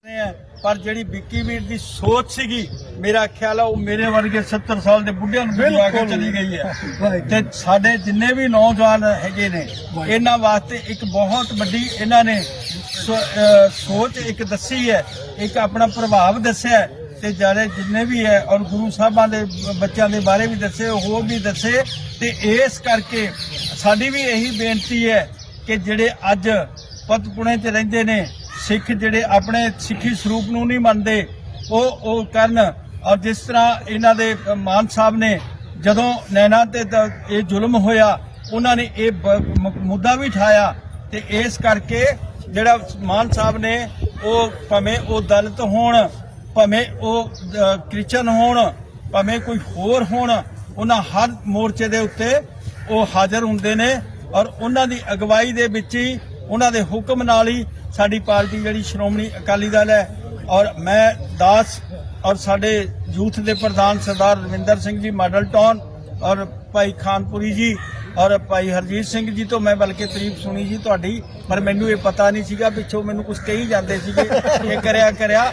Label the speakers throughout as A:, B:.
A: पर जी विक्की वीर की सोच सी मेरा ख्याल है वो मेरे वर्गे 70 साल के बुढ़िया के चली गई है ते साडे जिन्ने भी नौजवान हैगे ने इन्हां वास्ते एक बहुत बड़ी इन्होंने सोच एक दसी है, एक अपना प्रभाव दसिया है ते जारे जिन्ने भी है और गुरु साहबां दे बच्चों के बारे भी दसे होर भी दसे ते इस करके साडी भी यही बेनती है कि जिहड़े अज पतपुणे च रहिंदे ने सिख जिहड़े अपने सिखी स्वरूप नूं नहीं मनदे वो करन। और जिस तरह इन्हां दे मान साहब ने जदों नैना ते ये जुल्म होया उन्होंने ये मुद्दा भी उठाया ते इस करके जिहड़ा मान साहब ने वो भावें वो दलित होण भावें वो क्रिश्चन होण भावें कोई होर होण उन्हां हर मोर्चे दे उत्ते वो हाज़र हुंदे ने और उन्हां दी अगवाई दे विच ही उन्हां दे हुक्म नाल ही साडी पार्टी जिहड़ी श्रोमणी अकाली दल है और मैं दास और साडे यूथ के प्रधान सरदार रविंदर सिंह जी मॉडल टाउन और भाई खानपुरी जी और भाई हरजीत सिंह जी तो मैं बल्कि तारीफ सुनी जी तुहाडी पर मैनू ये पता नहीं सीगा पिछों मैनू कुछ कही जाते सीगे ये करया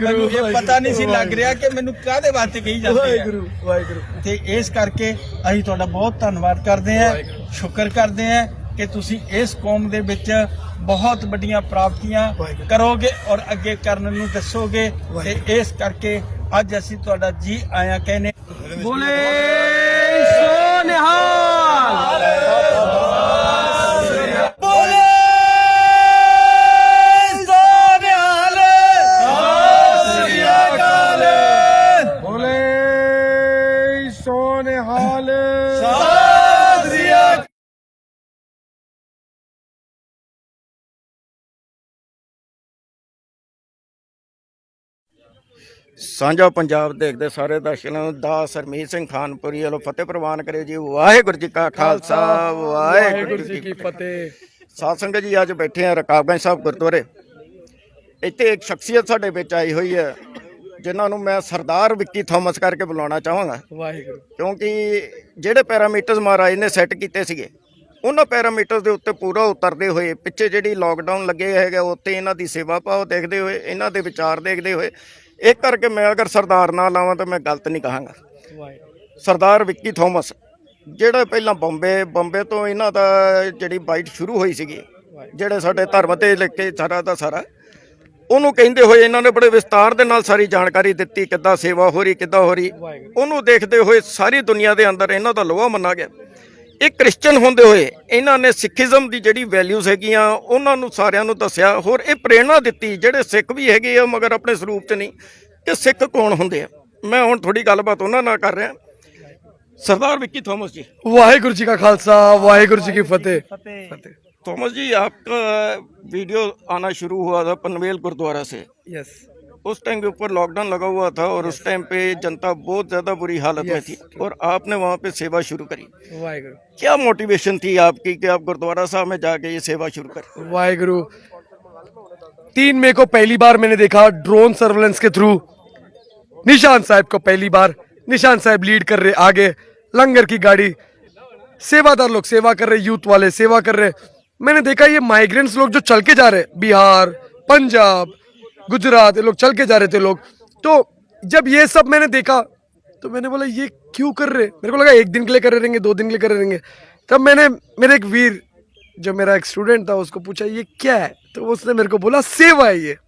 A: मैनू ये पता नहीं सी लग रहा कि मैनू काहदे वास्ते कही जाते ते इस करके असीं तुहाडा बहुत धन्नवाद करते हैं, शुक्र करते हैं कि तुसी इस कौम दे विच बहुत बड़ियां प्राप्तियां करोगे और अगे करने नूं दसोगे ते इस करके अज असीं तुहाडा जी आया कहने बोले सो निहाल बोले सो निहाल
B: बोले सो निहाल
C: ਸਾਂਝਾ ਪੰਜਾਬ ਦੇਖਦੇ ਸਾਰੇ ਦਰਸ਼ਕਾਂ ਨੂੰ ਦਾਸ ਹਰਮੀਤ ਸਿੰਘ ਖਾਨਪੁਰੀ ਵੱਲੋਂ ਫਤਿਹ ਪ੍ਰਵਾਨ ਕਰੇ ਜੀ। ਵਾਹਿਗੁਰੂ ਜੀ ਕਾ ਖਾਲਸਾ ਵਾਹਿਗੁਰੂ ਜੀ ਕੀ ਫਤਿਹ। ਸਾਧ ਸੰਗਤ ਜੀ ਅੱਜ ਬੈਠੇ ਆ ਰਕਾਬਗੰਜ ਸਾਹਿਬ ਗੁਰਦੁਆਰੇ। ਇੱਥੇ ਇੱਕ ਸ਼ਖਸੀਅਤ ਸਾਡੇ ਵਿੱਚ ਆਈ ਹੋਈ ਹੈ ਜਿਨ੍ਹਾਂ ਨੂੰ ਮੈਂ ਸਰਦਾਰ ਵਿੱਕੀ ਥਾਮਸ ਕਰਕੇ ਬੁਲਾਉਣਾ ਚਾਹਾਂਗਾ। ਵਾਹਿਗੁਰੂ। ਕਿਉਂਕਿ ਜਿਹੜੇ ਪੈਰਾਮੀਟਰਸ ਮਹਾਰਾਜ ਨੇ ਸੈੱਟ ਕੀਤੇ ਸੀਗੇ ਉਹਨਾਂ ਪੈਰਾਮੀਟਰ ਦੇ ਉੱਤੇ ਪੂਰਾ ਉਤਰਦੇ ਹੋਏ ਪਿੱਛੇ ਜਿਹੜੀ ਲਾਕਡਾਊਨ ਲੱਗੇ ਹੈਗੇ ਉੱਥੇ ਇਹਨਾਂ ਦੀ ਸੇਵਾ ਭਾਵ ਦੇਖਦੇ ਹੋਏ ਇਹਨਾਂ ਦੇ ਵਿਚਾਰ ਦੇਖਦੇ ਹੋਏ एक करके मैं अगर सरदार ना लावां तो मैं गलत नहीं कहांगा। सरदार विक्की थॉमस ਜਿਹੜਾ ਪਹਿਲਾਂ ਬੰਬੇ ਤੋਂ ਇਹਨਾਂ ਦਾ ਜਿਹੜੀ ਬਾਈਟ ਸ਼ੁਰੂ ਹੋਈ ਸੀਗੀ ਜਿਹੜੇ ਸਾਡੇ ਧਰਮ ਤੇ ਲਿਖ ਕੇ ਸਾਰਾ ਦਾ ਸਾਰਾ ਉਹਨੂੰ ਕਹਿੰਦੇ ਹੋਏ ਇਹਨਾਂ ਨੇ ਬੜੇ ਵਿਸਤਾਰ ਦੇ ਨਾਲ ਸਾਰੀ ਜਾਣਕਾਰੀ ਦਿੱਤੀ ਕਿੱਦਾਂ ਸੇਵਾ ਹੋ ਰਹੀ ਕਿੱਦਾਂ ਹੋ ਰਹੀ। ਉਹਨੂੰ ਦੇਖਦੇ ਹੋਏ ਸਾਰੀ ਦੁਨੀਆ ਦੇ ਅੰਦਰ ਇਹਨਾਂ ਦਾ ਲੋਹਾ ਮੰਨਿਆ ਗਿਆ। ਇਹ ਕ੍ਰਿਸਚਨ ਹੁੰਦੇ ਹੋਏ ਇਹਨਾਂ ਨੇ ਸਿੱਖੀਜ਼ਮ ਦੀ ਜਿਹੜੀ ਵੈਲਿਊਜ਼ ਹੈਗੀਆਂ ਉਹਨਾਂ ਨੂੰ ਸਾਰਿਆਂ ਨੂੰ ਦੱਸਿਆ। ਹੋਰ ਇਹ ਪ੍ਰੇਰਣਾ ਦਿੱਤੀ ਜਿਹੜੇ ਸਿੱਖ ਵੀ ਹੈਗੇ ਆ ਮਗਰ ਆਪਣੇ ਸਰੂਪ 'ਚ ਨਹੀਂ ਕਿ ਸਿੱਖ ਕੌਣ ਹੁੰਦੇ ਆ। ਮੈਂ ਹੁਣ ਥੋੜੀ ਗੱਲਬਾਤ ਉਹਨਾਂ ਨਾਲ ਕਰ ਰਿਹਾ। सरदार विक्की थॉमस जी
B: वाहिगुरु जी का खालसा वाहिगुरु जी की फतेह।
C: थॉमस जी आपका वीडियो आना शुरू हुआ था पनवेल गुरुद्वारा से।
B: यस।
C: उस टाइम के ऊपर लॉकडाउन लगा हुआ था और उस टाइम पे जनता बहुत ज़्यादा बुरी हालत में थी और आपने वहाँ पे सेवा शुरू करी।
B: वाहिगुरु।
C: क्या मोटिवेशन थी आपकी कि आप गुरुद्वारा साहब में जाके ये सेवा शुरू करें?
B: वाहिगुरु। 3 मई को पहली बार मैंने देखा ड्रोन सर्वेलेंस के थ्रू निशान साहब को पहली बार। निशान साहब लीड कर रहे आगे लंगर की गाड़ी सेवादार लोग सेवा कर रहे यूथ वाले सेवा कर रहे। मैंने देखा ये माइग्रेंट्स लोग जो चल के जा रहे बिहार पंजाब गुजरात ये लोग चल के जा रहे थे लोग। तो जब ये सब मैंने देखा तो मैंने बोला ये क्यों कर रहे। मेरे को लगा 1 दिन के लिए कर रहेंगे 2 दिन के लिए कर रहेंगे। तब मैंने मेरे एक वीर जो मेरा एक स्टूडेंट था उसको पूछा ये क्या है तो उसने मेरे को बोला सेवा है ये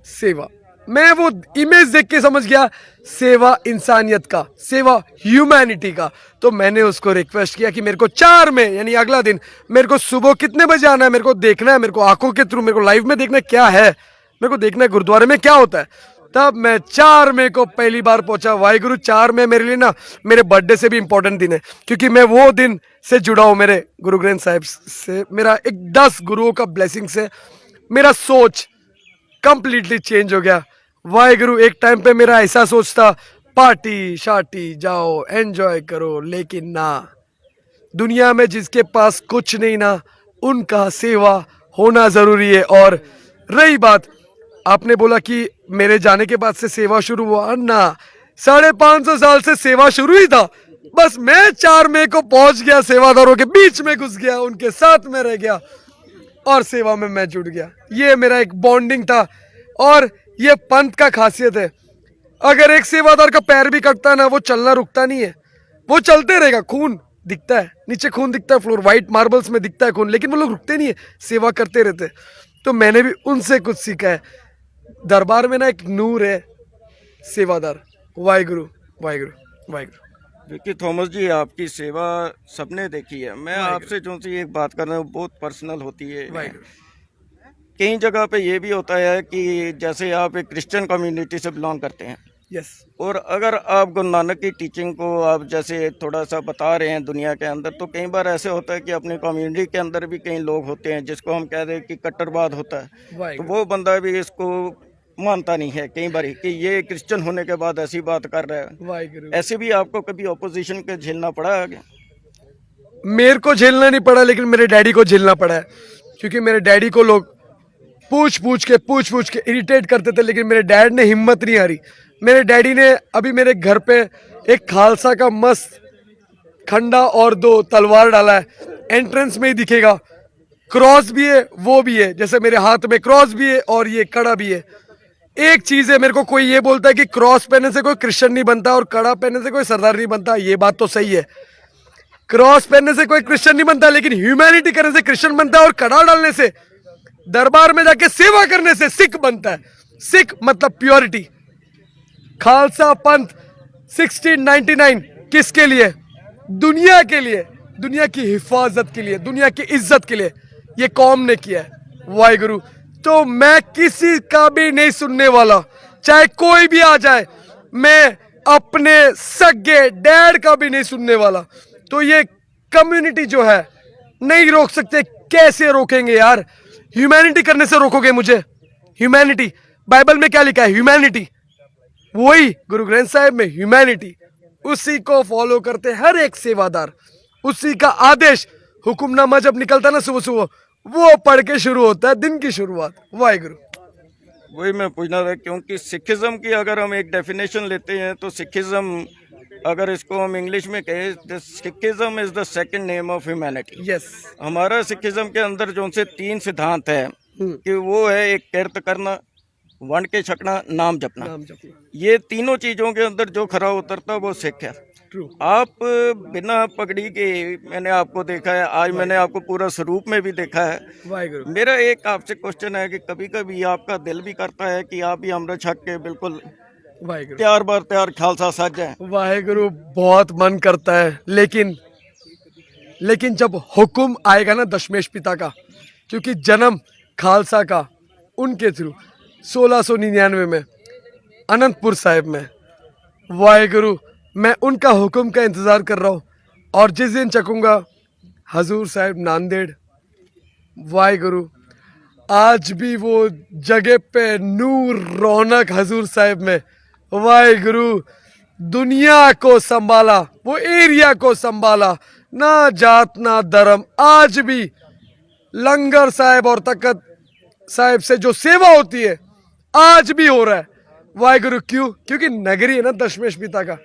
B: सेवा। मैं वो इमेज देख के समझ गया सेवा इंसानियत का सेवा ह्यूमैनिटी का। तो मैंने उसको रिक्वेस्ट किया कि मेरे को 4 में यानी अगला दिन मेरे को सुबह कितने बजे आना है मेरे को देखना है। मेरे को आंखों के थ्रू मेरे को लाइव में देखना है क्या है मेरे को देखना है गुरुद्वारे में क्या होता है। तब मैं 4 मई को पहली बार पहुंचा। वाहिगुरु 4 मई मेरे लिए ना मेरे बर्थडे से भी इंपॉर्टेंट दिन है क्योंकि मैं वो दिन से जुड़ा हूँ मेरे गुरु ग्रंथ साहिब से। मेरा एक 10 गुरुओं का ब्लेसिंग से मेरा सोच कंप्लीटली चेंज हो गया। वाहिगुरु एक टाइम पे मेरा ऐसा सोच था पार्टी शार्टी जाओ एंजॉय करो लेकिन ना दुनिया में जिसके पास कुछ नहीं ना उनका सेवा होना ज़रूरी है। और रही बात आपने बोला कि मेरे जाने के बाद से सेवा शुरू हुआ ना 550 साल से सेवा शुरू ही था। बस मैं 4 मई को पहुंच गया सेवादारों के बीच में घुस गया उनके साथ में रह गया और सेवा में मैं जुड़ गया। ये मेरा एक बॉन्डिंग था और ये पंथ का खासियत है, अगर एक सेवादार का पैर भी कटता है ना, वो चलना रुकता नहीं है, वो चलते रहेगा। खून दिखता है नीचे, खून दिखता है, फ्लोर व्हाइट मार्बल्स में दिखता है खून, लेकिन वो लोग रुकते नहीं है, सेवा करते रहते हैं। तो मैंने भी उनसे कुछ सीखा है। दरबार में ना एक नूर है, सेवादार। वाहिगुरु वाहिगुरु वाहिगुरु।
C: विक्की थॉमस जी, आपकी सेवा सबने देखी है। मैं आपसे जो सी एक बात कर रहा हूँ, बहुत पर्सनल होती है। कई जगह पे ये भी होता है कि जैसे आप एक क्रिश्चियन कम्युनिटी से बिलोंग करते हैं,
B: यस,
C: और अगर आप गुरु नानक की टीचिंग को आप जैसे थोड़ा सा बता रहे हैं दुनिया के अंदर, तो कई बार ऐसे होता है कि अपनी कम्युनिटी के अंदर भी कई लोग होते हैं जिसको हम कह दें कि कट्टरवाद होता है, तो वो बंदा भी इसको मानता नहीं है कई बार कि ये क्रिश्चियन होने के बाद ऐसी बात कर रहा है। ऐसे भी आपको कभी ऑपोजिशन के झेलना पड़ा है?
B: मेरे को झेलना नहीं पड़ा, लेकिन मेरे डैडी को झेलना पड़ा है, क्योंकि मेरे डैडी को लोग पूछ पूछ के इरिटेट करते थे, लेकिन मेरे डैड ने हिम्मत नहीं हारी। मेरे डैडी ने अभी मेरे घर पे एक खालसा का मस्त खंडा और 2 तलवार डाला है, एंट्रेंस में ही दिखेगा। क्रॉस भी है, वो भी है, जैसे मेरे हाथ में क्रॉस भी है और ये कड़ा भी है। एक चीज है, मेरे को कोई ये बोलता है कि क्रॉस पहनने से कोई क्रिश्चियन नहीं बनता और कड़ा पहनने से कोई सरदार नहीं बनता, ये बात तो सही है। क्रॉस पहनने से कोई क्रिश्चियन नहीं बनता, लेकिन ह्यूमैनिटी करने से क्रिश्चियन बनता है, और कड़ा डालने से, दरबार में जाके सेवा करने से सिख बनता है। सिख मतलब प्योरिटी। खालसा पंथ 1699 किसके लिए? दुनिया के लिए, दुनिया की हिफाजत के लिए, दुनिया की इज्जत के लिए ये कौम ने किया है। वाहिगुरु। तो मैं किसी का भी नहीं सुनने वाला, चाहे कोई भी आ जाए। मैं अपने सगे डैड का भी नहीं सुनने वाला। तो ये कम्युनिटी जो है नहीं रोक सकते। कैसे रोकेंगे यार? ह्यूमैनिटी करने से रोकोगे मुझे? ह्यूमैनिटी, बाइबल में क्या लिखा है? ह्यूमैनिटी। वही गुरु ग्रंथ साहिब में ह्यूमैनिटी, उसी को फॉलो करते हर एक सेवादार। उसी का आदेश, हुक्मनामा जब निकलता ना सुबह सुबह, वो पढ़ के शुरू होता है दिन की शुरुआत। वाहिगुरु।
C: वही मैं पूछना था, क्योंकि सिखिज्म की अगर हम एक डेफिनेशन लेते हैं तो सिखिज्म, अगर इसको हम इंग्लिश में कहें, Sikhism is the second name of humanity.
B: Yes.
C: हमारा सिखिज्म के अंदर जो से 3 सिद्धांत है कि वो है एक किरत करना, वंड के छकना, नाम जपना। ये तीनों चीजों के अंदर जो खरा उतरता वो सिख है। आप बिना पगड़ी के, मैंने आपको देखा है, आज मैंने आपको पूरा स्वरूप में भी देखा है। मेरा एक आपसे क्वेश्चन है कि कभी कभी आपका दिल भी करता है कि आप भी अमृत छक के बिल्कुल तैयार बार तैयार खालसा सज है?
B: वाहिगुरु, बहुत मन करता है, लेकिन जब हुक्म आएगा ना दशमेश पिता का, क्योंकि जन्म खालसा का उनके थ्रू 1699 में अनंतपुर साहिब में। वाहिगुरु, मैं उनका हुक्म का इंतज़ार कर रहा हूँ, और जिस दिन चकूँगा हजूर साहिब नांदेड़। वाहिगुरु, आज भी वो जगह पे नूर रौनक हजूर साहिब में। वाहिगुरु, दुनिया को संभाला, वो एरिया को संभाला, ना जात ना धर्म। आज भी लंगर साहिब और तख्त साहिब से जो सेवा होती है आज भी हो रहा है। वाहिगुरु, क्यों? क्योंकि नगरी है ना दशमेश पिता का,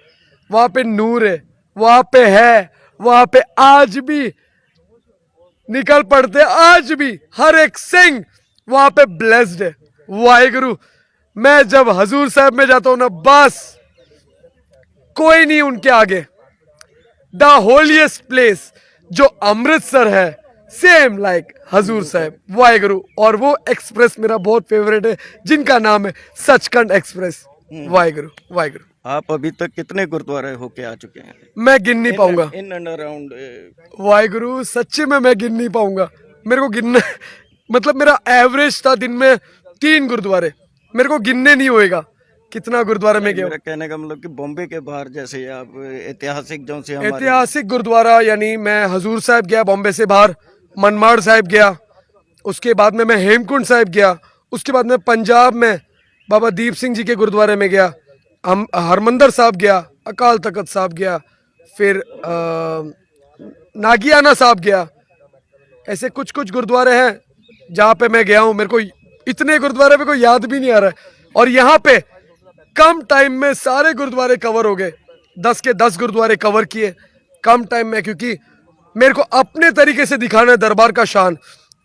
B: वहां पे नूर है, वहां पे है, वहां पे आज भी निकल पड़ते, आज भी हर एक सिंह वहां पे ब्लेस्ड है। वाहिगुरु, मैं जब हजूर साहब में जाता हूं ना, बस कोई नहीं उनके आगे। द होलीएस्ट प्लेस जो अमृतसर है, सेम लाइक हजूर साहब। वाहिगुरु, और वो एक्सप्रेस मेरा बहुत फेवरेट है, जिनका नाम है सचखंड एक्सप्रेस। वाहिगुरु वाहिगुरु।
C: आप अभी तक कितने गुरुद्वारे होके आ चुके हैं?
B: मैं गिन नहीं पाऊंगा।
C: In and around.
B: वाहिगुरु, सच्ची में मैं गिन नहीं पाऊंगा। मेरे को गिनना मतलब मेरा एवरेज था दिन में 3 गुरुद्वारे, मेरे को गिनने नहीं होएगा कितना गुरुद्वारा में गया।
C: मेरा कहने का मतलब कि बॉम्बे के बाहर जैसे आप ऐतिहासिक जो से
B: ऐतिहासिक गुरुद्वारा, यानी मैं हजूर साहब गया बॉम्बे से बाहर, मनमाड़ साहिब गया, उसके बाद में मैं हेमकुंड साहिब गया, उसके बाद में पंजाब में बाबा दीप सिंह जी के गुरुद्वारे में गया, हम हरमंदर साहब गया, अकाल तख्त साहब गया, फिर नागियाना साहब गया। ऐसे कुछ कुछ गुरुद्वारे हैं जहाँ पे मैं गया हूँ। मेरे को इतने गुरुद्वारे में कोई याद भी नहीं आ रहा है, और यहाँ पे कम टाइम में सारे गुरुद्वारे कवर हो गए। 10 के 10 गुरुद्वारे कवर किए कम टाइम में, क्योंकि मेरे को अपने तरीके से दिखाना है दरबार का शान।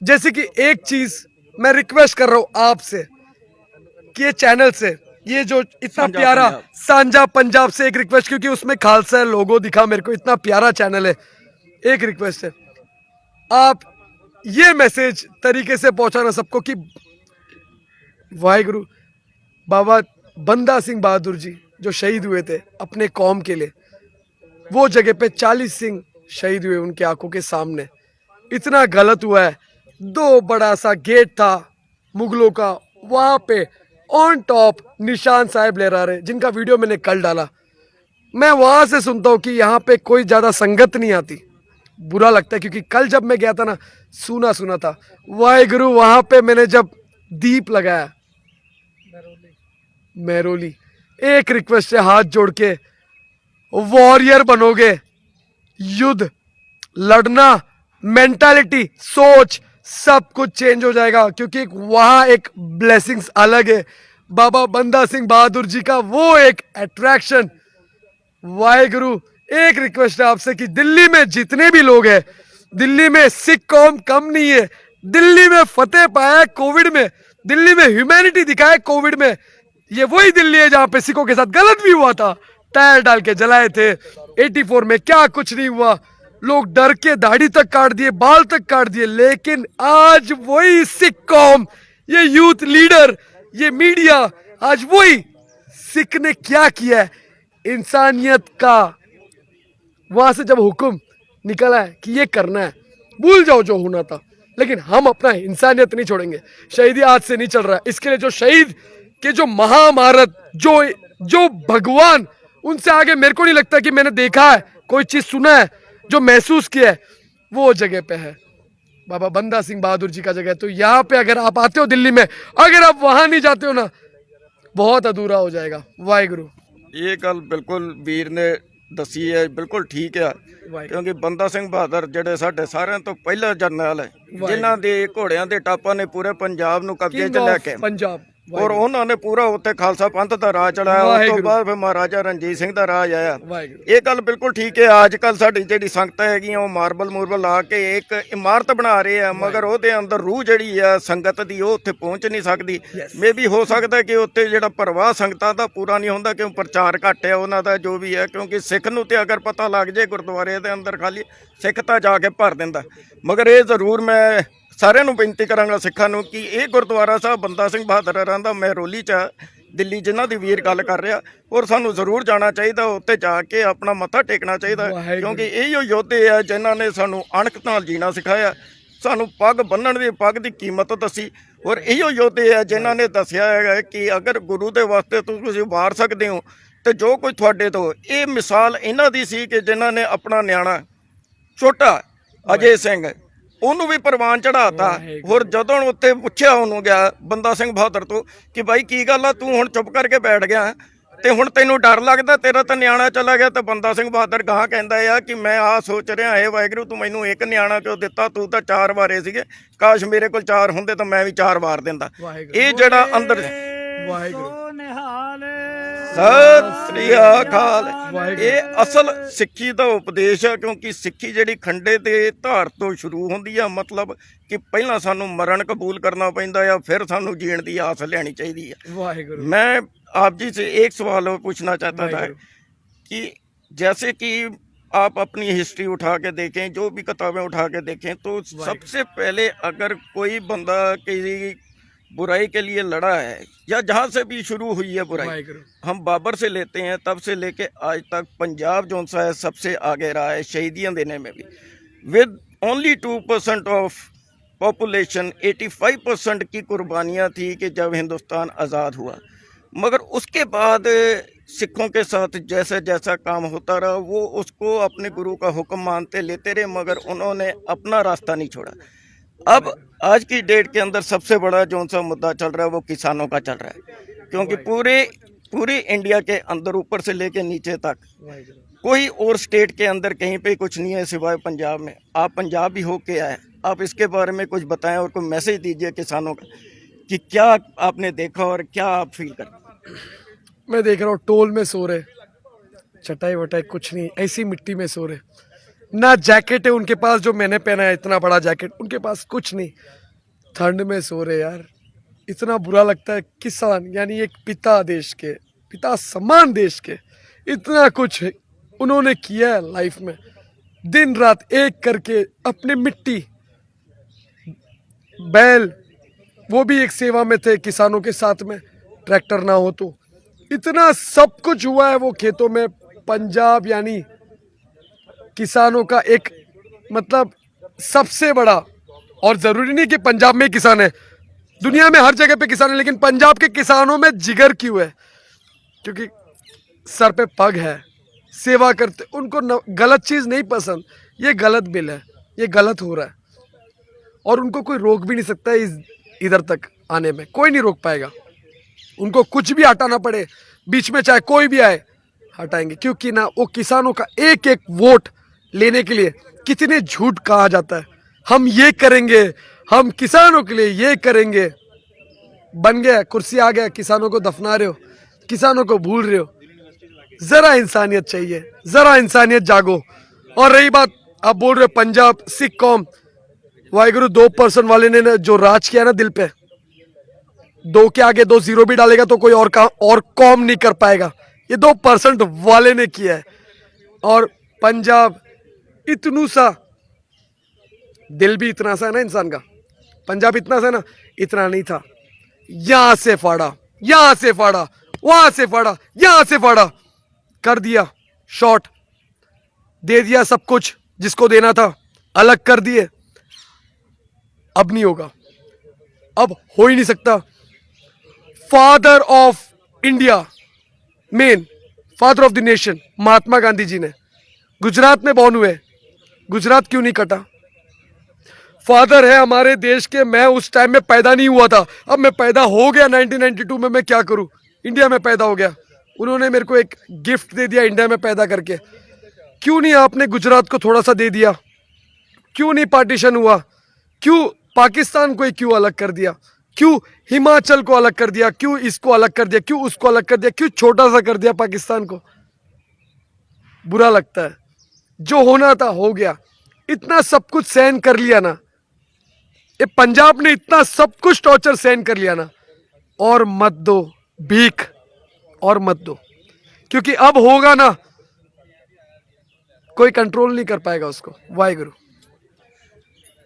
B: जैसे कि एक चीज मैं रिक्वेस्ट कर रहा हूँ आपसे, कि ये चैनल से ये जो इतना
C: सांझा
B: प्यारा
C: पंजाब।
B: सांझा पंजाब से एक रिक्वेस्ट, क्योंकि उसमें खालसा लोगो दिखा मेरे को, इतना प्यारा चैनल है, एक रिक्वेस्ट है आप ये मैसेज तरीके से पहुंचाना सबको कि वाहिगुरु बाबा बंदा सिंह बहादुर जी जो शहीद हुए थे अपने कौम के लिए, वो जगह पे 40 सिंह शहीद हुए उनके आंखों के सामने, इतना गलत हुआ है। 2 बड़ा सा गेट था मुगलों का, वहां पे ऑन टॉप निशान साहब लहरा रहे, जिनका वीडियो मैंने कल डाला। मैं वहां से सुनता हूँ कि यहाँ पे कोई ज्यादा संगत नहीं आती, बुरा लगता है, क्योंकि कल जब मैं गया था ना सुना सुना था। वाहिगुरु वहां पे मैंने जब दीप लगाया मेहरोली, एक रिक्वेस्ट है हाथ जोड़ के, वॉरियर बनोगे, युद्ध लड़ना, मेंटालिटी, सोच सब कुछ चेंज हो जाएगा, क्योंकि वहां एक ब्लेसिंग्स अलग है। बाबा बंदा सिंह बहादुर जी का वो एक अट्रैक्शन। वाहिगुरु एक रिक्वेस्ट है आपसे कि दिल्ली में जितने भी लोग हैं, दिल्ली में सिख कौम कम नहीं है, दिल्ली में फतेह पाया है कोविड में, दिल्ली में ह्यूमैनिटी दिखाया है कोविड में। ये वही दिल्ली है जहां पे सिखों के साथ गलत भी हुआ था, टायर डाल के जलाए थे 84 में, क्या कुछ नहीं हुआ, लोग डर के दाढ़ी तक काट दिए, बाल तक काट दिए। लेकिन आज वही सिख कौम, ये यूथ लीडर, ये मीडिया, आज वही सिख ने क्या किया है, इंसानियत का वहां से जब हुक्म निकला है कि ये करना है, भूल जाओ जो होना था, लेकिन हम अपना इंसानियत नहीं छोड़ेंगे। शहीदी आज से नहीं चल रहा है, इसके लिए जो शहीद के जो महामारत, जो भगवान, उनसे आगे मेरे को नहीं लगता कि मैंने देखा है, कोई चीज सुना है, जो महसूस किया है, वो जगह पे है बाबा बंदा सिंह बहादुर जी का जगह। तो यहाँ पे अगर आप आते हो दिल्ली में, अगर आप वहां नहीं जाते हो ना, बहुत अधूरा हो जाएगा। वाहिगुरु
C: ਇਹ ਗੱਲ ਬਿਲਕੁਲ ਵੀਰ ਨੇ ਦੱਸੀ ਹੈ, ਬਿਲਕੁਲ ਠੀਕ ਆ, ਕਿਉਂਕਿ ਬੰਦਾ ਸਿੰਘ ਬਹਾਦਰ ਜਿਹੜੇ ਸਾਡੇ ਸਾਰਿਆਂ ਤੋਂ ਪਹਿਲਾ ਜਰਨੈਲ ਹੈ, ਜਿਨ੍ਹਾਂ ਦੇ ਘੋੜਿਆਂ ਦੇ ਟਾਪਾਂ ਨੇ ਪੂਰੇ ਪੰਜਾਬ ਨੂੰ ਕਬਜ਼ੇ 'ਚ ਲੈ ਕੇ
B: पंजाब
C: ਔਰ ਉਹਨਾਂ ਨੇ ਪੂਰਾ ਉੱਤੇ ਖਾਲਸਾ ਪੰਥ ਦਾ ਰਾਜ ਚਲਾਇਆ। ਉਸ ਤੋਂ ਬਾਅਦ ਫਿਰ ਮਹਾਰਾਜਾ ਰਣਜੀਤ ਸਿੰਘ ਦਾ ਰਾਜ ਆਇਆ। ਇਹ ਗੱਲ ਬਿਲਕੁਲ ਠੀਕ ਹੈ। ਅੱਜ ਕੱਲ ਸਾਡੀ ਜਿਹੜੀ ਸੰਗਤ ਹੈਗੀਆਂ ਉਹ ਮਾਰਬਲ ਲਾ ਕੇ ਇੱਕ ਇਮਾਰਤ ਬਣਾ ਰਹੇ ਆ, ਮਗਰ ਉਹਦੇ ਅੰਦਰ ਰੂਹ ਜਿਹੜੀ ਆ ਸੰਗਤ ਦੀ ਉਹ ਉੱਥੇ ਪਹੁੰਚ ਨਹੀਂ ਸਕਦੀ। ਮੇ ਵੀ ਹੋ ਸਕਦਾ ਕਿ ਉੱਥੇ ਜਿਹੜਾ ਪ੍ਰਵਾਹ ਸੰਗਤਾਂ ਦਾ ਪੂਰਾ ਨਹੀਂ ਹੁੰਦਾ, ਕਿਉਂ ਪ੍ਰਚਾਰ ਘੱਟ ਹੈ ਉਹਨਾਂ ਦਾ, ਜੋ ਵੀ ਹੈ, ਕਿਉਂਕਿ ਸਿੱਖ ਨੂੰ ਤੇ ਅਗਰ ਪਤਾ ਲੱਗ ਜੇ ਗੁਰਦੁਆਰੇ ਦੇ ਅੰਦਰ ਖਾਲੀ ਸਿੱਖ ਤਾਂ ਜਾ ਕੇ ਭਰ ਦਿੰਦਾ। ਮਗਰ ਇਹ ਜ਼ਰੂਰ ਮੈਂ ਸਾਰਿਆਂ ਨੂੰ ਬੇਨਤੀ ਕਰਾਂਗਾ ਸਿੱਖਾਂ ਨੂੰ ਕਿ ਇਹ ਗੁਰਦੁਆਰਾ ਸਾਹਿਬ ਬੰਦਾ ਸਿੰਘ ਬਹਾਦਰ ਹੋਰਾਂ ਦਾ ਮਹਿਰੋਲੀ 'ਚ ਦਿੱਲੀ, ਜਿਨ੍ਹਾਂ ਦੀ ਵੀਰ ਗੱਲ ਕਰ ਰਿਹਾ, ਔਰ ਸਾਨੂੰ ਜ਼ਰੂਰ ਜਾਣਾ ਚਾਹੀਦਾ, ਉੱਤੇ ਜਾ ਕੇ ਆਪਣਾ ਮੱਥਾ ਟੇਕਣਾ ਚਾਹੀਦਾ, ਕਿਉਂਕਿ ਇਹੋ ਯੋਧੇ ਆ ਜਿਨ੍ਹਾਂ ਨੇ ਸਾਨੂੰ ਅਣਖ ਨਾਲ ਜੀਣਾ ਸਿਖਾਇਆ, ਸਾਨੂੰ ਪੱਗ ਬੰਨਣ ਦੀ, ਪੱਗ ਦੀ ਕੀਮਤ ਦੱਸੀ, ਔਰ ਇਹੋ ਯੋਧੇ ਆ ਜਿਨ੍ਹਾਂ ਨੇ ਦੱਸਿਆ ਹੈਗਾ ਕਿ ਅਗਰ ਗੁਰੂ ਦੇ ਵਾਸਤੇ ਤੁਸੀਂ ਵਾਰ ਸਕਦੇ ਹੋ ਤੇ ਜੋ ਕੁਝ ਤੁਹਾਡੇ ਤੋਂ। ਇਹ ਮਿਸਾਲ ਇਹਨਾਂ ਦੀ ਸੀ ਕਿ ਜਿਨ੍ਹਾਂ ਨੇ ਆਪਣਾ ਨਿਆਣਾ ਛੋਟਾ ਅਜੇ ਸਿੰਘ ਉਹਨੂੰ ਵੀ ਪ੍ਰਵਾਨ ਚੜਾਤਾ। ਹੋਰ ਜਦੋਂ ਉੱਥੇ ਪੁੱਛਿਆ ਉਹਨੂੰ ਗਿਆ ਬੰਦਾ ਸਿੰਘ ਬਹਾਦਰ ਤੋਂ ਕਿ ਬਾਈ ਕੀ ਗੱਲ ਆ, ਤੂੰ ਹੁਣ ਚੁੱਪ ਕਰਕੇ ਬੈਠ ਗਿਆ ਤੇ ਹੁਣ ਤੈਨੂੰ ਡਰ ਲੱਗਦਾ, ਤੇਰਾ ਤਾਂ ਨਿਆਣਾ ਚਲਾ ਗਿਆ। ਤਾਂ ਬੰਦਾ ਸਿੰਘ ਬਹਾਦਰ ਗਾਂ ਕਹਿੰਦਾ ਆ ਕਿ ਮੈਂ ਆ ਸੋਚ ਰਿਹਾ, ਇਹ ਵਾਹਿਗੁਰੂ ਤੂੰ ਮੈਨੂੰ ਇੱਕ ਨਿਆਣਾ ਕਿਉਂ ਦਿੱਤਾ, ਤੂੰ ਤਾਂ 4 ਵਾਰੇ ਸੀਗੇ, ਕਾਸ਼ ਮੇਰੇ ਕੋਲ 4 ਹੁੰਦੇ ਤਾਂ ਮੈਂ ਵੀ 4 ਵਾਰ ਦਿੰਦਾ। ਇਹ ਜਿਹੜਾ ਅੰਦਰ
B: ਵਾਹਿਗੁਰੂ
C: ਸਤਿ ਸ੍ਰੀ ਅਕਾਲ, ਇਹ ਅਸਲ ਸਿੱਖੀ ਦਾ ਉਪਦੇਸ਼ ਹੈ, ਕਿਉਂਕਿ ਸਿੱਖੀ ਜਿਹੜੀ ਖੰਡੇ ਦੇ ਧਾਰ ਤੋਂ ਸ਼ੁਰੂ ਹੁੰਦੀ ਆ, ਮਤਲਬ ਕਿ ਪਹਿਲਾਂ ਸਾਨੂੰ ਮਰਨ ਕਬੂਲ ਕਰਨਾ ਪੈਂਦਾ ਆ, ਫਿਰ ਸਾਨੂੰ ਜੀਣ ਦੀ ਆਸ ਲੈਣੀ ਚਾਹੀਦੀ ਆ।
B: वाहिगुरु
C: मैं आप जी से एक सवाल और पूछना चाहता था कि जैसे कि आप अपनी हिस्ट्री उठा के देखें, जो भी किताबें उठा के देखें, तो सबसे पहले अगर कोई बंदा किसी बुराई के लिए लड़ा है या जहाँ से भी शुरू हुई है बुराई, हम बाबर से लेते हैं, तब से लेके आज तक पंजाब जो सा है सबसे आगे रहा है शहीदियाँ देने में भी। विद ओनली 2% ऑफ पॉपुलेशन 85% की कुर्बानियाँ थी कि जब हिंदुस्तान आज़ाद हुआ, मगर उसके बाद सिखों के साथ जैसा जैसा काम होता रहा, वो उसको अपने गुरु का हुक्म मानते लेते रहे, मगर उन्होंने अपना रास्ता नहीं छोड़ा। अब आज की डेट के अंदर सबसे बड़ा जो सा मुद्दा चल रहा है वो किसानों का चल रहा है, क्योंकि पूरे इंडिया के अंदर ऊपर से लेके नीचे तक कोई और स्टेट के अंदर कहीं पे कुछ नहीं है सिवाय पंजाब में। आप पंजाब भी होके आए, आप इसके बारे में कुछ बताएं और कोई मैसेज दीजिए किसानों का कि क्या आपने देखा और क्या आप फील कर।
B: मैं देख रहा हूँ टोल में सो रहे, चटाई वटाई कुछ नहीं, ऐसी मिट्टी में सो रहे, ना जैकेट है उनके पास जो मैंने पहना है, इतना बड़ा जैकेट उनके पास कुछ नहीं, ठंड में सो रहे यार। इतना बुरा लगता है। किसान यानी एक पिता, देश के पिता समान, देश के इतना कुछ उन्होंने किया है लाइफ में, दिन रात एक करके अपने मिट्टी, बैल, वो भी एक सेवा में थे किसानों के साथ में, ट्रैक्टर ना हो तो इतना सब कुछ हुआ है वो खेतों में। पंजाब यानी किसानों का एक मतलब सबसे बड़ा, और जरूरी नहीं कि पंजाब में ही किसान है, दुनिया में हर जगह पे किसान है, लेकिन पंजाब के किसानों में जिगर क्यों है? क्योंकि सर पे पग है, सेवा करते, उनको गलत चीज नहीं पसंद। ये गलत बिल है, ये गलत हो रहा है, और उनको कोई रोक भी नहीं सकता इधर तक आने में, कोई नहीं रोक पाएगा। उनको कुछ भी हटाना पड़े बीच में, चाहे कोई भी आए, हटाएंगे। क्योंकि ना वो किसानों का एक एक वोट लेने के लिए कितने झूठ कहा जाता है, हम ये करेंगे, हम किसानों के लिए ये करेंगे। बन गया, कुर्सी आ गया, किसानों को दफना रहे हो, किसानों को भूल रहे हो। जरा इंसानियत चाहिए, जरा इंसानियत जागो। और रही बात, आप बोल रहे हो पंजाब सिख कौम, वाहिगुरु 2% वाले ने जो राज किया ना दिल पे, 2 के आगे 2 जीरो भी डालेगा तो कोई और कौम नहीं कर पाएगा। ये 2% वाले ने किया है। और पंजाब इतनू सा, दिल भी इतना सा है ना इंसान का, पंजाब इतना सा ना, इतना नहीं था। यहां से फाड़ा, यहां से फाड़ा, वहां से फाड़ा, यहां से फाड़ा, कर दिया शॉट, दे दिया सब कुछ जिसको देना था, अलग कर दिए। अब नहीं होगा, अब हो ही नहीं सकता। Father of India, main father of the nation, Mahatma Gandhi ji ने गुजरात में बॉर्न हुए, गुजरात क्यों नहीं कटा? फादर है हमारे देश के। मैं उस टाइम में पैदा नहीं हुआ था, अब मैं पैदा हो गया 1992 में, मैं क्या करूं? इंडिया में पैदा हो गया, उन्होंने मेरे को एक गिफ्ट दे दिया इंडिया में पैदा करके। क्यों नहीं आपने गुजरात को थोड़ा सा दे दिया? क्यों नहीं पार्टीशन हुआ? क्यों पाकिस्तान को क्यों अलग कर दिया? क्यों हिमाचल को अलग कर दिया? क्यों इसको अलग कर दिया? क्यों उसको अलग कर दिया? क्यों छोटा सा कर दिया पाकिस्तान को? बुरा लगता है। जो होना था हो गया, इतना सब कुछ सहन कर लिया ना, ये पंजाब ने इतना सब कुछ टॉर्चर सहन कर लिया ना, और मत दो भीख, और मत दो, क्योंकि अब होगा ना, कोई कंट्रोल नहीं कर पाएगा उसको। वाहिगुरु।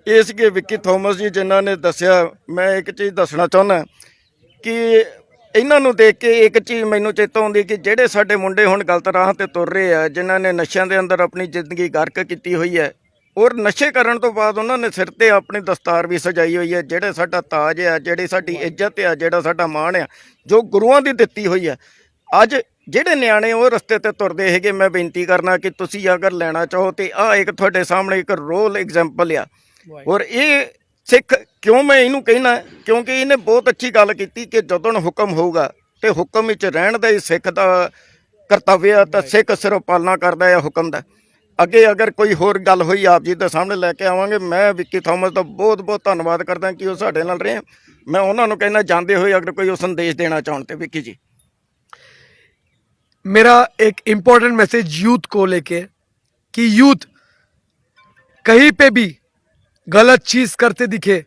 C: ਇਸ ਕੇ ਵਿੱਕੀ ਥੋਮਸ ਜੀ ਜਿਨ੍ਹਾਂ ਨੇ ਦੱਸਿਆ, ਮੈਂ ਇੱਕ ਚੀਜ਼ ਦੱਸਣਾ ਚਾਹੁੰਦਾ ਕਿ ਇਹਨਾਂ ਨੂੰ ਦੇਖ ਕੇ ਇੱਕ ਚੀਜ਼ ਮੈਨੂੰ ਚੇਤਾ ਆਉਂਦੀ ਕਿ ਜਿਹੜੇ ਸਾਡੇ ਮੁੰਡੇ ਹੁਣ ਗਲਤ ਰਾਹ ਤੇ ਤੁਰ ਰਹੇ ਆ, ਜਿਨ੍ਹਾਂ ਨੇ ਨਸ਼ਿਆਂ ਦੇ ਅੰਦਰ ਆਪਣੀ ਜ਼ਿੰਦਗੀ ਗਰਕ ਕੀਤੀ ਹੋਈ ਹੈ, ਔਰ ਨਸ਼ੇ ਕਰਨ ਤੋਂ ਬਾਅਦ ਉਹਨਾਂ ਨੇ ਸਿਰ ਤੇ ਆਪਣੀ ਦਸਤਾਰ ਵੀ ਸਜਾਈ ਹੋਈ ਹੈ, ਜਿਹੜੇ ਸਾਡਾ ਤਾਜ ਆ, ਜਿਹੜੀ ਸਾਡੀ ਇੱਜ਼ਤ ਆ, ਜਿਹੜਾ ਸਾਡਾ ਮਾਣ ਆ, ਜੋ ਗੁਰੂਆਂ ਦੀ ਦਿੱਤੀ ਹੋਈ ਹੈ। ਅੱਜ ਜਿਹੜੇ ਨਿਆਣੇ ਉਹ ਰਸਤੇ ਤੇ ਤੁਰਦੇ ਹੈਗੇ, ਮੈਂ ਬੇਨਤੀ ਕਰਨਾ ਕਿ ਤੁਸੀਂ ਅਗਰ ਲੈਣਾ ਚਾਹੋ ਤੇ ਆਹ ਇੱਕ ਤੁਹਾਡੇ ਸਾਹਮਣੇ ਇੱਕ ਰੋਲ ਐਗਜ਼ਾਮਪਲ ਆ। ਔਰ ਇਹ ਸਿੱਖ ਕਿਉਂ ਮੈਂ ਇਹਨੂੰ ਕਹਿਣਾ, ਕਿਉਂਕਿ ਇਹਨੇ ਬਹੁਤ ਅੱਛੀ ਗੱਲ ਕੀਤੀ ਕਿ ਜਦੋਂ ਹੁਕਮ ਹੋਊਗਾ ਤੇ ਹੁਕਮ ਵਿੱਚ ਰਹਿਣ ਦਾ ਹੀ ਸਿੱਖ ਦਾ ਕਰਤੱਵ ਆ, ਤਾਂ ਸਿੱਖ ਸਿਰਫ ਪਾਲਣਾ ਕਰਦਾ ਹੈ ਹੁਕਮ ਦਾ। ਅੱਗੇ ਅਗਰ ਕੋਈ ਹੋਰ ਗੱਲ ਹੋਈ ਆਪ ਜੀ ਦੇ ਸਾਹਮਣੇ ਲੈ ਕੇ ਆਵਾਂਗੇ। ਮੈਂ ਵਿੱਕੀ ਥੋਮਸ ਦਾ ਬਹੁਤ ਬਹੁਤ ਧੰਨਵਾਦ ਕਰਦਾ ਕਿ ਉਹ ਸਾਡੇ ਨਾਲ ਰਹੇ। ਮੈਂ ਉਹਨਾਂ ਨੂੰ ਕਹਿਣਾ ਜਾਂਦੇ ਹੋਏ ਅਗਰ ਕੋਈ ਉਹ ਸੰਦੇਸ਼ ਦੇਣਾ ਚਾਹਣ ਤੇ ਵਿੱਕੀ ਜੀ।
B: मेरा एक इंपॉर्टेंट मैसेज यूथ को लेके, कि यूथ कहीं पे भी गलत चीज करते दिखे,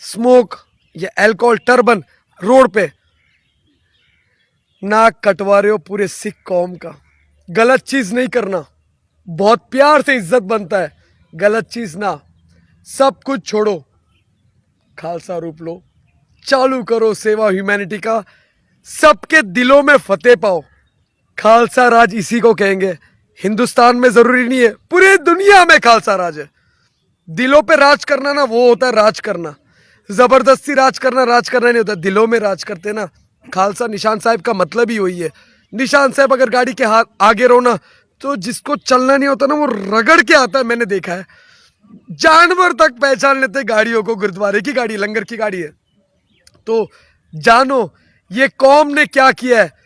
B: स्मोक या अल्कोहल, टर्बन रोड पे, नाक कटवा रहे हो पूरे सिख कौम का। गलत चीज नहीं करना, बहुत प्यार से इज्जत बनता है, गलत चीज ना। सब कुछ छोड़ो, खालसा रूप लो, चालू करो सेवा ह्यूमैनिटी का, सबके दिलों में फतेह पाओ। खालसा राज इसी को कहेंगे। हिंदुस्तान में जरूरी नहीं है, पूरी दुनिया में खालसा राज है। दिलों पे राज करना ना, वो होता है राज करना। जबरदस्ती राज करना नहीं होता, दिलों में राज करते ना। खालसा निशान साहब का मतलब ही वही है। निशान साहब अगर गाड़ी के हाथ आगे रहो ना, तो जिसको चलना नहीं होता ना, वो रगड़ के आता है। मैंने देखा है, जानवर तक पहचान लेते गाड़ियों को, गुरुद्वारे की गाड़ी, लंगर की गाड़ी है। तो जानो ये कौम ने क्या किया है,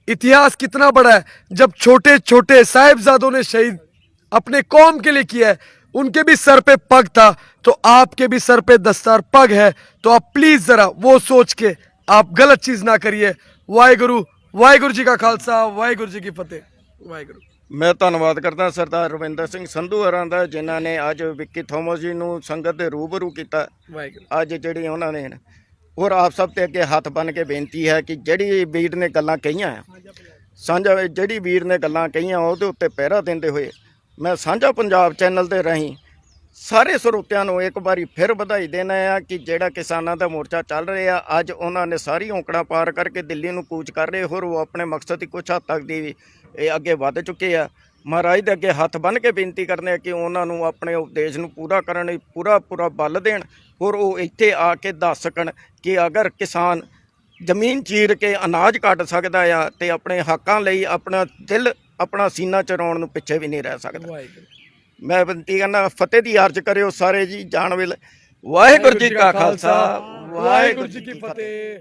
B: इतिहास कितना बड़ा है। जब छोटे छोटे साहिबजादों ने शहीद अपने कौम के लिए किया है, उनके भी सर पे पग था, तो आपके भी सर पे दस्तार पग है। तो आप प्लीज जरा वो सोच के आप गलत चीज ना करिए। वाहिगुरु, वाहिगुरु जी का खालसा, वाहिगुरु जी की फतेह। वाहिगुरु।
C: ਮੈਂ ਧੰਨਵਾਦ ਕਰਦਾ ਸਰਦਾਰ ਰਵਿੰਦਰ ਸਿੰਘ ਸੰਧੂ ਹੋਰਾਂ ਦਾ, ਜਿਨ੍ਹਾਂ ਨੇ ਅੱਜ ਵਿੱਕੀ ਥੋਮਸ ਜੀ ਨੂੰ ਸੰਗਤ ਦੇ ਰੂਬਰੂ ਕੀਤਾ।
B: ਵਾਹਿਗੁਰੂ।
C: ਅੱਜ ਜਿਹੜੀ ਉਹਨਾਂ ਨੇ ਔਰ ਆਪ ਸਭ ਤੇ ਅੱਗੇ ਹੱਥ ਬੰਨ ਕੇ ਬੇਨਤੀ ਹੈ ਕਿ ਜਿਹੜੀ ਵੀਰ ਨੇ ਗੱਲਾਂ ਕਹੀਆਂ ਆ, ਸਾਂਝਾ ਜਿਹੜੀ ਵੀਰ ਨੇ ਗੱਲਾਂ ਕਹੀਆਂ ਉਹਦੇ ਉੱਤੇ ਪਹਿਰਾ ਦਿੰਦੇ ਹੋਏ ਮੈਂ ਸਾਂਝਾ ਪੰਜਾਬ ਚੈਨਲ ਦੇ ਰਾਹੀਂ ਸਾਰੇ ਸਰੋਤਿਆਂ ਨੂੰ ਇੱਕ ਵਾਰੀ ਫਿਰ ਵਧਾਈ ਦੇਣਾ ਆ ਕਿ ਜਿਹੜਾ ਕਿਸਾਨਾਂ ਦਾ ਮੋਰਚਾ ਚੱਲ ਰਿਹਾ ਅੱਜ ਉਹਨਾਂ ਨੇ ਸਾਰੀ ਔਂਕੜਾਂ ਪਾਰ ਕਰਕੇ ਦਿੱਲੀ ਨੂੰ ਕੂਚ ਕਰ ਰਹੇ ਹੋਰ ਉਹ ਆਪਣੇ ਮਕਸਦ ਦੀ ਕੁਛ ਹੱਦ ਤੱਕ ਦੀ ਇਹ ਅੱਗੇ ਵੱਧ ਚੁੱਕੇ ਆ। ਮਹਾਰਾਜ ਦੇ ਅੱਗੇ ਹੱਥ ਬੰਨ੍ਹ ਕੇ ਬੇਨਤੀ ਕਰਨੇ ਆ ਕਿ ਉਹਨਾਂ ਨੂੰ ਆਪਣੇ ਉਪਦੇਸ਼ ਨੂੰ ਪੂਰਾ ਕਰਨ ਲਈ ਪੂਰਾ ਬਲ ਦੇਣ ਔਰ ਉਹ ਇੱਥੇ ਆ ਕੇ ਦੱਸ ਸਕਣ ਕਿ ਅਗਰ ਕਿਸਾਨ ਜ਼ਮੀਨ ਚੀਰ ਕੇ ਅਨਾਜ ਕੱਢ ਸਕਦਾ ਆ ਤੇ ਆਪਣੇ ਹੱਕਾਂ ਲਈ ਆਪਣਾ ਦਿਲ ਆਪਣਾ ਸੀਨਾ ਚਰਾਉਣ ਨੂੰ ਪਿੱਛੇ ਵੀ ਨਹੀਂ ਰਹਿ ਸਕਦਾ। ਮੈਂ ਬੇਨਤੀ ਕਰਨਾ ਫਤਿਹ ਦੀ ਅਰਜ਼ ਕਰਿਓ ਸਾਰੇ ਜੀ ਜਾਣ ਵੇਲੇ। ਵਾਹਿਗੁਰੂ ਜੀ ਕਾ ਖਾਲਸਾ ਵਾਹਿਗੁਰੂ ਜੀ ਕੀ ਫਤਿਹ।